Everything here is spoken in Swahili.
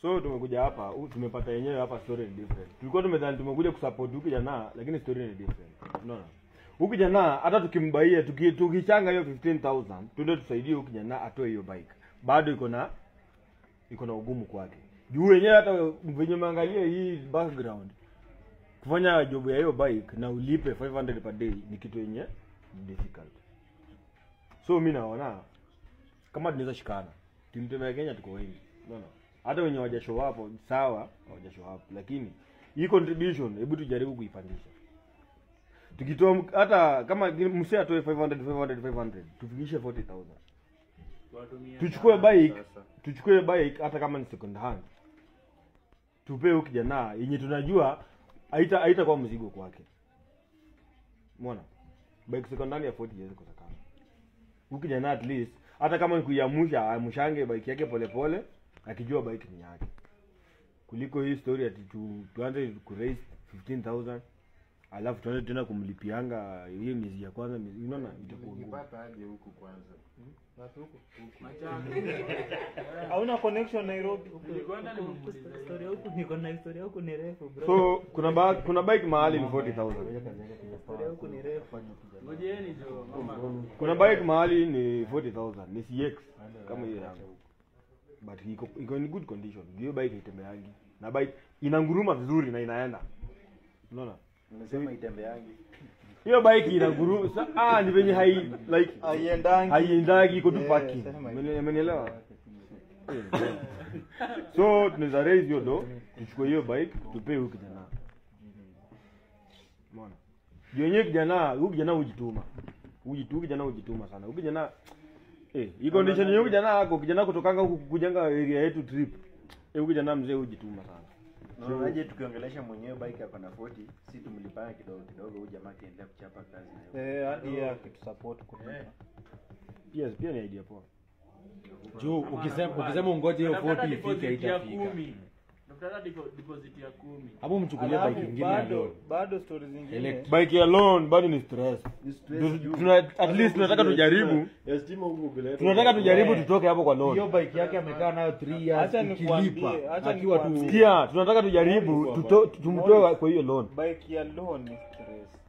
So tumekuja hapa, tumepata yenyewe hapa story ni different. Tulikuwa tumedhani tumekuja kusupport huyu kijana lakini story ni different. Unaona? Huyu kijana hata tukimbaia tukichanga hiyo 15,000, twende tusaidie huyu kijana atoe hiyo bike. Bado iko na ugumu kwake. Juu wenyewe hata venye umeangalia hii background kufanya job ya hiyo bike na ulipe 500 per day ni kitu yenye difficult. So mimi naona kama tunaweza shikana. Timu ya Kenya tuko wengi. Unaona? Hata wenye hawajashow hapo sawa, hawajashow hapo lakini hii contribution hebu tujaribu kuipandisha. Tukitoa hata kama msee atoe 500 tufikishe 40,000. Tuchukue bike hata kama ni second hand. Tupe huyu kijana yenye tunajua haita kwa mzigo kwake. Umeona? Bike second hand ya 40 years kutakana. Huyu kijana at least hata kama ni kuiamusha amshange bike yake polepole akijua bike ni yake. Kuliko hii story ati tuanze ku raise 15,000 alafu tuanze tena kumlipianga hiyo miezi ya kwanza, unaona itakuwa nipata aje huku kwanza. Watu huku. Hauna connection Nairobi. Nilikwenda nimemuuliza Story huku niko na historia huku ni refu bro. So kuna bike mahali ni 40,000. Story huku ni refu. Ngojeeni jo mama. Kuna bike mahali ni 40,000, ni CX kama hiyo yangu. But iko in good condition. Hiyo bike itembeangi. Na bike inanguruma vizuri na inaenda. Unaona? Unasema itembeangi. Hiyo bike inanguruma. Ni venye haiendangi iko tu parking. Umenielewa? So tunaweza raise hiyo do, tuchukue hiyo bike, tupe huyu kijana. Umeona? Yenyewe huyu kijana hujituma. Kijana hujituma sana. Huyu kijana hii condition yenyewe kijana kutokanga huku kujanga area yetu trip. Huyu kijana mzee hujituma sana. Unaje tukiongelesha mwenyewe bike hapa na 40, si tumlipana kidogo huyu jamaa kiendelea kuchapa kazi nayo. Hadi ya kitu support kwa. Yes, pia ni idea poa. Juu ukisema ungoje hiyo 40 ifike haitafika. Nataka deposit ya 10. Hapo mchukulie bike nyingine ya loan. Bado stories zingine. Bike ya loan bado ni stress. At least tunataka tujaribu. Estima huko bila. Tunataka tujaribu tutoke hapo kwa loan. Hiyo bike yake amekaa nayo 3 years ikilipa. Akiwa tu. Tunataka tujaribu tumtoe kwa hiyo loan. Bike ya loan ni stress.